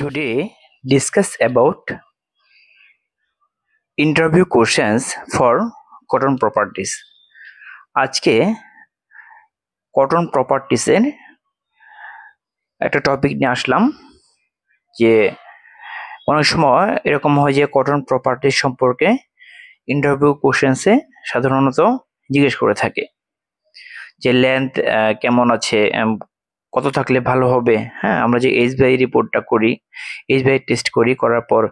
Today discuss about interview questions for cotton properties. আজকে cotton প্রপার্টিসের একটা topic নিয়ে আসলাম যে অনেক সময় এরকম হয় যে কটন প্রপার্টিস সম্পর্কে ইন্টারভিউ কোশ্চেন্সে সাধারণত জিজ্ঞেস করে থাকে যে লেন্থ কেমন আছে, কত থাকলে ভালো হবে। হ্যাঁ, আমরা যে এইচবিআই রিপোর্টটা করি, এইচবিআই টেস্ট করার পর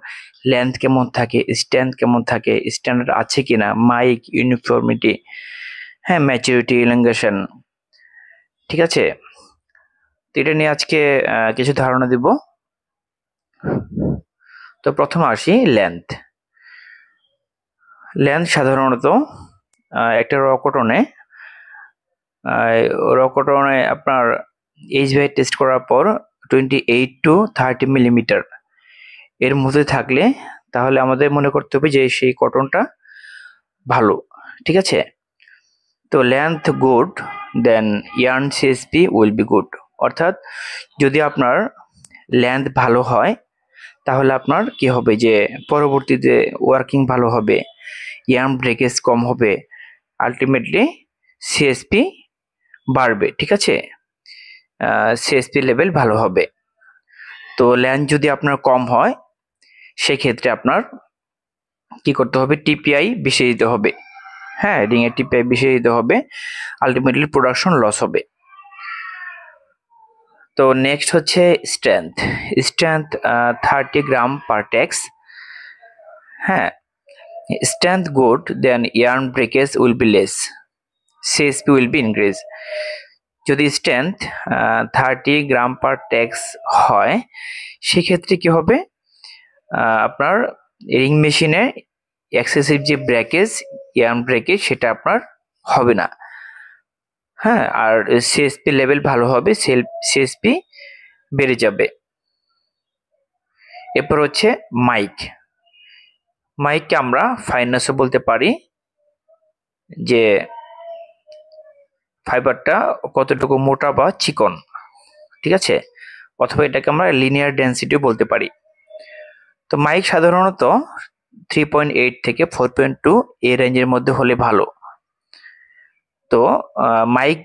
লেন্থ কেমন থাকে, স্ট্রেংথ কেমন থাকে, স্ট্যান্ডার্ড আছে কিনা, মাইক, ইউনিফর্মিটি, হ্যাঁ, ম্যাচুরিটি, ইলাঙ্গেশন, ঠিক আছে। তো এটা নিয়ে আজকে কিছু ধারণা দিব। তো প্রথমে আসি লেন্থ। লেন্থ সাধারণত একটা রকটনে আপনার এইচবিআই টেস্ট করার পর 28 to 30 মিলিমিটার এর মধ্যে থাকলে তাহলে আমাদের মনে করতে হবে যে সেই কটনটা ভালো, ঠিক আছে। তো length good, then yarn CSP will be good. অর্থাৎ যদি আপনার লেন্থ ভালো হয় তাহলে আপনার কি হবে যে পরবর্তীতে ওয়ার্কিং ভালো হবে, ইয়ার্ন ব্রেকেজ কম হবে, আলটিমেটলি সিএসপি বাড়বে, ঠিক আছে, সিএসপি লেভেল ভালো হবে। তো লেন্থ যদি আপনার কম হয় সেক্ষেত্রে আপনার কি করতে হবে, টিপিআই বেশি দিতে হবে। হ্যাঁ, রিং এর টিপিআই বেশি দিতে হবে, আলটিমেটলি প্রোডাকশন লস হবে। তো নেক্সট হচ্ছে strength. Strength 30 gram per tex. হ্যাঁ, strength good, then yarn breakage will be less, CSP will be increase. যদি স্ট্রেংথ 30 গ্রাম পার টেক্স হয় সেক্ষেত্রে কি হবে, আপনার রিং মেশিনে এক্সেসিভ যে ব্রেকেজ, ইয়ার্ন ব্রেকেজ, সেটা আপনার হবে না। হ্যাঁ, আর সিএসপি লেভেল ভালো হবে, সিএসপি বেড়ে যাবে। এরপর হচ্ছে মাইক। মাইককে আমরা ফাইনাসও বলতে পারি, যে ফাইবারটা কতটুকু মোটা বা চিকন, ঠিক আছে, অথবা এটাকে আমরা লিনিয়ার ডেন্সিটিও বলতে পারি। তো মাইক সাধারণত 3.8 থেকে 4.2 এই রেঞ্জের মধ্যে হলে ভালো। তো mic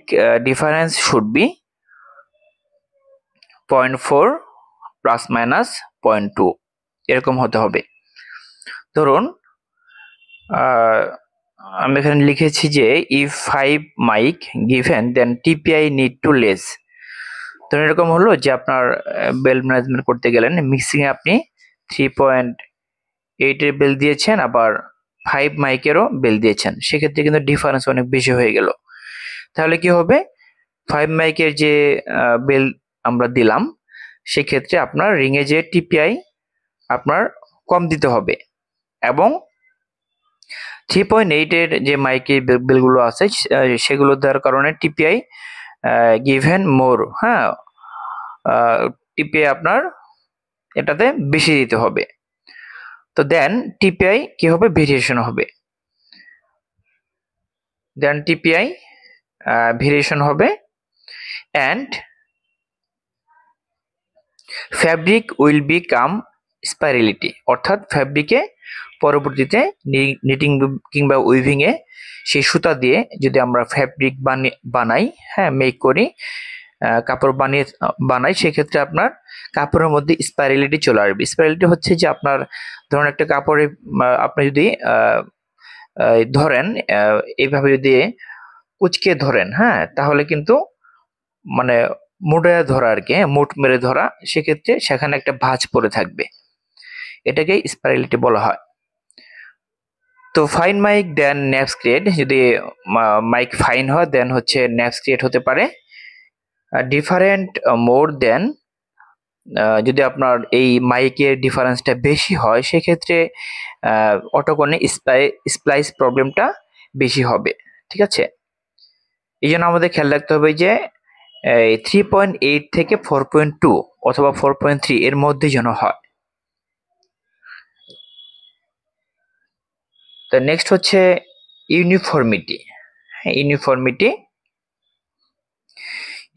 difference should be 0.4 plus minus 0.2 এরকম হতে হবে। ধরুন আমি এখানে লিখেছি যে if 5 mic given then TPI need to less. তো এরকম হলো যে আপনার বেল ম্যানেজমেন্ট করতে গেলেন, মিক্সিং এ আপনি 3.8 এর বেল দিয়েছেন, আবার 5 মাইকেরও বেল দিয়েছেন, সেক্ষেত্রে কিন্তু ডিফারেন্স অনেক বেশি হয়ে গেল। তাহলে কি হবে, 5 মাইকের যে বেল আমরা দিলাম সেক্ষেত্রে আপনার রিংয়ে যে টিপিআই আপনার কম দিতে হবে, এবং 3.8 এর যে মাইকের বেলগুলো আছে সেগুলো দেওয়ার কারণে টিপিআই গিভেন মোর। হ্যাঁ, টিপিআই আপনার এটাতে বেশি দিতে হবে। তো দেন টিপিআই কি হবে, ভেরিয়েশন হবে, দেন টিপিআই ভেরিয়েশন হবে, অ্যান্ড ফ্যাব্রিক উইল বিকাম স্পাইরালিটি। অর্থাৎ ফ্যাব্রিকে পরবর্তীতে নিটিং কিংবা উইভিং এ সেই সুতা দিয়ে যদি আমরা ফ্যাব্রিক বানাই, হ্যাঁ, মেক করি, কাপড় বানাই, সেক্ষেত্রে আপনার কাপড়ের মধ্যে স্পাইরালিটি চলে আসবে। স্পাইরালিটি হচ্ছে যে আপনার ধরুন একটা কাপড়ে আপনি যদি ধরেন এইভাবে যদি কুচকে ধরেন, হ্যাঁ, তাহলে কিন্তু মানে মুড়ে ধরা আর কি, মুঠ মেরে ধরা, সেক্ষেত্রে সেখানে একটা ভাঁজ পড়ে থাকবে, এটাকে স্পাইরালিটি বলা হয়। তো ফাইন মাইক দেন নেপস ক্রিয়েট, যদি মাইক ফাইন হয় দেন হচ্ছে নেপস ক্রিয়েট হতে পারে। ডিফারেন্ট মোর দেন, যদি আপনার এই মাইকের ডিফারেন্সটা বেশি হয় সেক্ষেত্রে অটোকনে স্প্লাইস প্রবলেমটা বেশি হবে, ঠিক আছে। এই জন্য আমাদের খেয়াল রাখতে হবে যে 3.8 থেকে 4.2 অথবা 4.3 এর মধ্যে যেন হয়। তো নেক্সট হচ্ছে ইউনিফর্মিটি।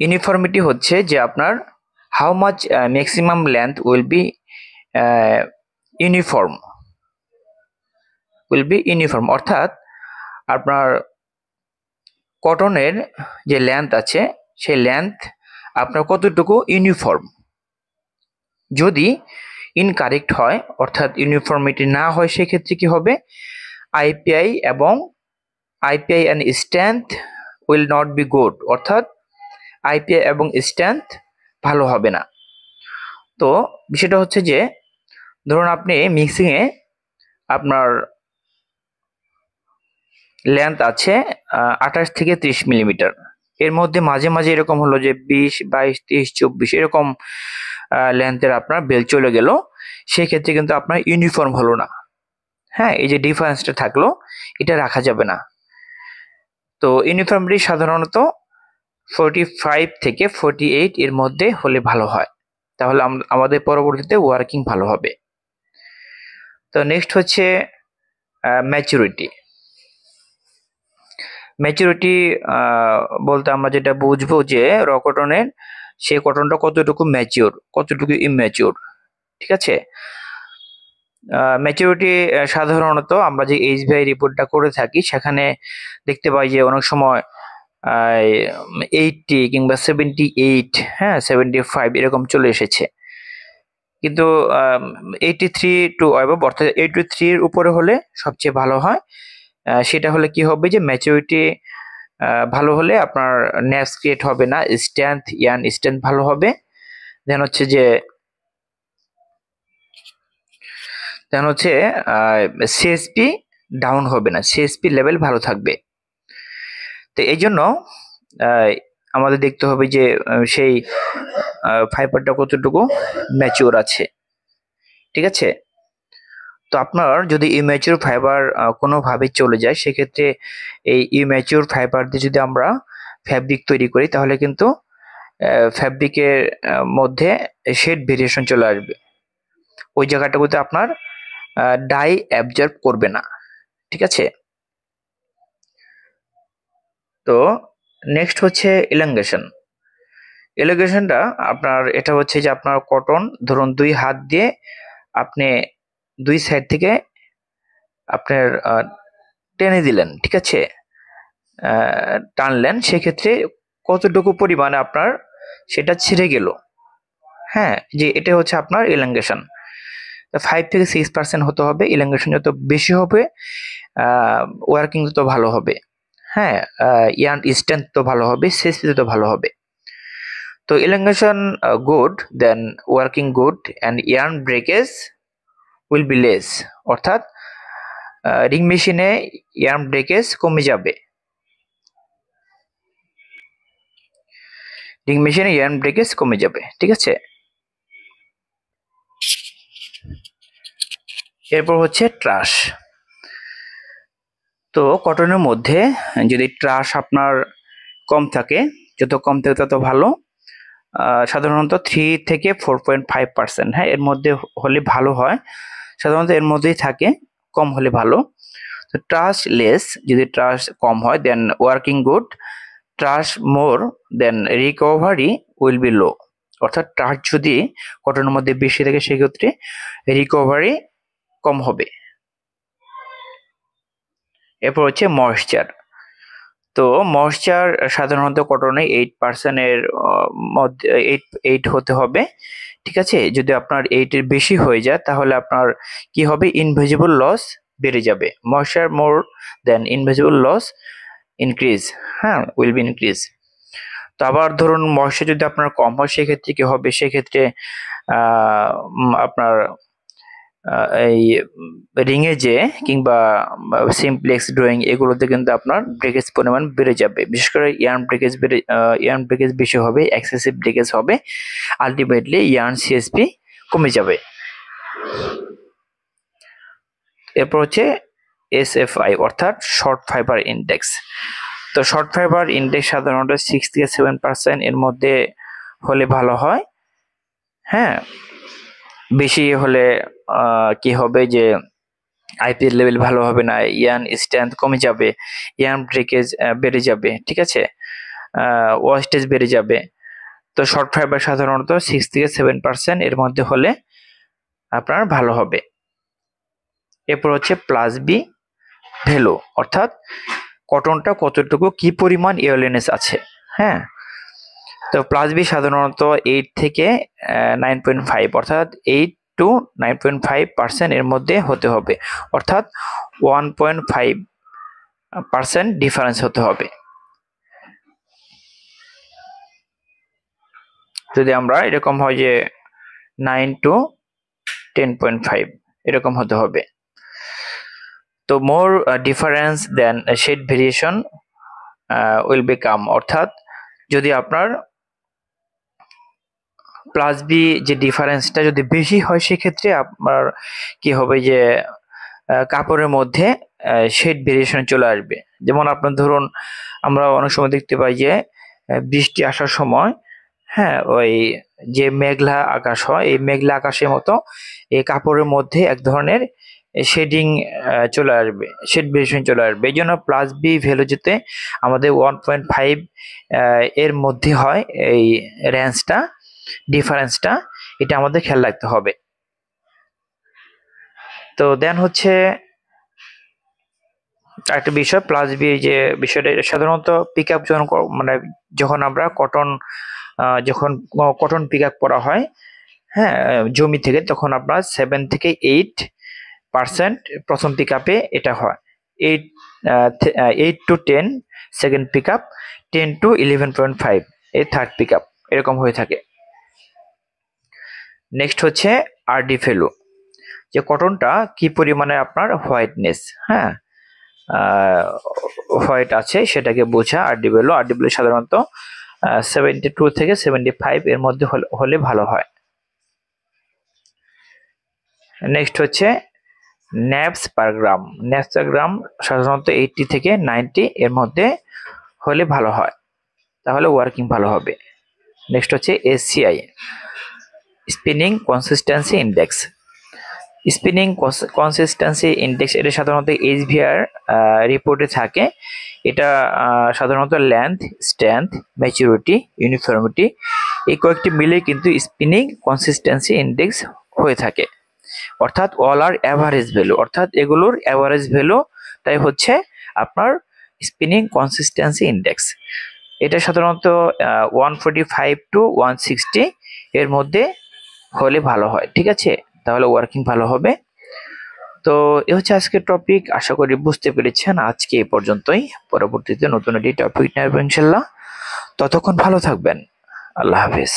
ইউনিফর্মিটি হচ্ছে যে আপনার how much maximum length will be uniform অর্থাৎ আপনার কটনের যে লেন্থ আছে সেই লেন্থ আপনার কতটুকু ইউনিফর্ম। যদি ইনকারেক্ট হয় অর্থাৎ ইউনিফর্মিটি না হয় সেক্ষেত্রে কি হবে, IPI and strength will not be good, অর্থাৎ আইপিআই এবং স্ট্রেংথ ভালো হবে না। তো বিষয়টা হচ্ছে যে ধরুন আপনি মিক্সিংয়ে আপনার লেন্থ আছে 28 থেকে 30 মিলিমিটার, এর মধ্যে মাঝে মাঝে এরকম হলো যে 20, 22, 23, 24 এরকম লেন্থের আপনার বেল চলে গেল, সেক্ষেত্রে কিন্তু আপনার ইউনিফর্ম হলো না। হ্যাঁ, এই যে ডিফারেন্সটা থাকলো এটা রাখা যাবে না। তো ইউনিফর্মিটি সাধারণত 45 থেকে 48 এর মধ্যে হলে ভালো হয়, তাহলে আমাদের পরবর্তীতে ওয়ার্কিং ভালো হবে। তো নেক্সট হচ্ছে ম্যাচুরিটি। ম্যাচুরিটি বলতে আমরা যেটা বুঝবো যে র কটনের সেই কটনটা কতটুকু ম্যাচিওর, কতটুকু ইম্যাচিওর। ঠিক আছে, ম্যাচুরিটি সাধারণত আমরা যে এইচভিআই রিপোর্টটা করে থাকি সেখানে দেখতে পাই যে অনেক সময় 80 কিংবা 78, হ্যাঁ 75 এরকম চলে এসেছে, কিন্তু 83 টু অ্যাবভ অর্থাৎ 83 এর উপরে হলে সবচেয়ে ভালো হয়। সেটা হলে কি হবে যে ম্যাচুরিটি ভালো হলে আপনার ন্যাপস ক্রিয়েট হবে না, স্ট্রেংথ ভালো হবে। দেন হচ্ছে সিএসপি ডাউন হবে না, সিএসপি লেভেল ভালো থাকবে। তো এই জন্য আমাদের দেখতে হবে যে সেই ফাইবারটা কতটুকু ম্যাচিওর আছে। ঠিক আছে, তো আপনার যদি ইম্যাচিওর ফাইবার কোনোভাবে চলে যায় সেক্ষেত্রে এই ইম্যাচিওর ফাইবার দিয়ে যদি আমরা ফ্যাব্রিক তৈরি করি তাহলে কিন্তু ফ্যাব্রিকের মধ্যে শেড ভেরিয়েশন চলে আসবে, ওই জায়গাটাতে আপনার ডাই অ্যাবজর্ব করবে না। ঠিক আছে, তো নেক্সট হচ্ছে এলোগেশনটা আপনার এটা হচ্ছে যে আপনার কটন ধরুন 2 হাত দিয়ে আপনি 2 সাইড থেকে আপনার টেনে দিলেন, ঠিক আছে, টানলেন, সেক্ষেত্রে কতটুকু পরিমাণে আপনার সেটা ছিঁড়ে গেল। হ্যাঁ, যে এটা হচ্ছে আপনার এলাঙ্গেশন। 5 থেকে 6% হতে হবে, এলাঙ্গেশন যত বেশি হবে ওয়ার্কিং তত ভালো হবে। হ্যাঁ, ইয়ার্ন স্ট্রেংথ তো ভালো হবে, সিএসপি তো ভালো হবে। তো elongation good, then working good and yarn breakage will be less, অর্থাৎ রিং মেশিনে ইয়ার্ন ব্রেকেজ কমে যাবে, ঠিক আছে। এরপর হচ্ছে ট্রাশ। তো কটনের মধ্যে যদি ট্রাশ আপনার কম থাকে, যত কম থাকে তত ভালো, সাধারণত 3 থেকে 4.5%, হ্যাঁ এর মধ্যে হলে ভালো হয়, সাধারণত এর মধ্যেই থাকে, কম হলে ভালো। তো ট্রাশ লেস, যদি ট্রাশ কম হয় then working good, trash more then recovery will be low, অর্থাৎ ট্রাশ যদি কটনের মধ্যে বেশি থাকে সেক্ষেত্রে রিকভারি কম হবে। এরপর হচ্ছে ময়েশ্চার। তো ময়েশ্চার সাধারণত কটনে 8% এর মধ্যে 8 হতে হবে, ঠিক আছে। যদি আপনার 8 এর বেশি হয়ে যায় তাহলে আপনার কি হবে, ইনভিজিবল লস বেড়ে যাবে। ময়েশ্চার মোর দেন ইনভিজিবল লস ইনক্রিজ, হ্যাঁ উইল বি ইনক্রিজ। তো আবার ধরুন ময়েশ্চার যদি আপনার কম হয় সেক্ষেত্রে কি হবে, সেক্ষেত্রে আপনার এই রিঙে যে কিংবা সিমপ্লেক্স ড্রয়িং এগুলোতে কিন্তু আপনার ব্রেকেজ পরিমাণ বেড়ে যাবে, বিশেষ করে ইয়ার্ন ব্রেকেজ বেশি হবে, এক্সেসিভ ব্রেকেজ হবে, আলটিমেটলি ইয়ার্ন সিএসপি কমে যাবে। এরপর হচ্ছে এসএফআই অর্থাৎ শর্ট ফাইবার ইন্ডেক্স। তো শর্ট ফাইবার ইন্ডেক্স সাধারণত 6 থেকে 7% এর মধ্যে হলে ভালো হয়। হ্যাঁ, বেশি হলে কি হবে যে আইপিএল লেভেল ভালো হবে না, ইয়ার্ন স্ট্রেংথ কমে যাবে, ইয়ার্ন ব্রেকেজ বেড়ে যাবে, ঠিক আছে, ওয়াস্টেজ বেড়ে যাবে। তো শর্ট ফাইবার সাধারণত 6 থেকে 7% এর মধ্যে হলে আপনার ভালো হবে। এরপর হচ্ছে প্লাস বি ভ্যালু, অর্থাৎ কটনটা কতটুকু কি পরিমাণ এয়ারলিনেস আছে। হ্যাঁ, তো প্লাস বি সাধারণত 8 থেকে 9.5, অর্থাৎ 8 to 9.5% এর মধ্যে হতে হবে, অর্থাৎ 1.5% ডিফারেন্স হতে হবে। যদি আমরা এরকম হয় যে 9 to 10.5 এরকম হতে হবে। তো more difference then shade variation will become, অর্থাৎ যদি আপনার প্লাস বি যে ডিফারেন্সটা যদি বেশি হয় সেক্ষেত্রে আপনার কি হবে যে কাপড়ের মধ্যে শেড ভেরিয়েশন চলে আসবে। যেমন আপনার ধরুন আমরা অনেক সময় দেখতে পাই যে বৃষ্টি আসার সময়, হ্যাঁ, ওই যে মেঘলা আকাশ হয়, এই মেঘলা আকাশের মতো এই কাপড়ের মধ্যে এক ধরনের শেডিং চলে আসবে, শেড ভেরিয়েশন চলে আসবে। এই জন্য প্লাস বি ভ্যালু যেতে আমাদের 1.5 এর মধ্যে হয়, এই রেঞ্জটা, ডিফারেন্সটা, এটা আমাদের খেয়াল রাখতে হবে। তো দেন হচ্ছে একটা বিষয় প্লাস বি যে বিষয়টা, সাধারণত পিক আপ মানে যখন আমরা যখন কটন পিক আপ করা হয়, হ্যাঁ, জমি থেকে, তখন আপনার 7 থেকে 8% প্রথম পিক আপে এটা হয়, 8 to 10 second pick up, 10 to 11.5 এই থার্ড পিক আপ, এরকম হয়ে থাকে। নেক্সট হচ্ছে আরডি ভ্যালু, যে কটনটা কি পরিমাণে আপনার হোয়াইটনেস, হ্যাঁ, হোয়াইট আছে সেটাকে বোঝা আরডি ভ্যালু। আরডি ভ্যালু সাধারণত 72 থেকে 75 এর মধ্যে হলে ভালো হয়। নেক্সট হচ্ছে ন্যাপস পার গ্রাম। ন্যাপস পার গ্রাম সাধারণত 80 থেকে 90 এর মধ্যে হলে ভালো হয়, তাহলে ওয়ার্কিং ভালো হবে। নেক্সট হচ্ছে SCI, spinning consistency index. Spinning consistency index এটা সাধারণত এইচভিআর রিপোর্টে থাকে। এটা সাধারণত লেন্থ, স্ট্রেংথ, ম্যাচুরিটি, ইউনিফর্মিটি এই কয়েকটি মিলে কিন্তু স্পিনিং কনসিস্টেন্সি ইন্ডেক্স হয়ে থাকে, অর্থাৎ অল আর অ্যাভারেজ ভ্যালু, অর্থাৎ এগুলোর অ্যাভারেজ ভ্যালুটাই হচ্ছে আপনার স্পিনিং কনসিস্টেন্সি ইন্ডেক্স। এটা সাধারণত 145 to 160 এর মধ্যে হলে ভালো হয়, ঠিক আছে, তাহলে ওয়ার্কিং ভালো হবে। তো এ হচ্ছে আজকের টপিক, আশা করি বুঝতে পেরেছেন। আজকে এই পর্যন্তই, পরবর্তীতে নতুন একটি টপিক নেব ইনশাল্লাহ। ততক্ষণ ভালো থাকবেন, আল্লাহ হাফেজ।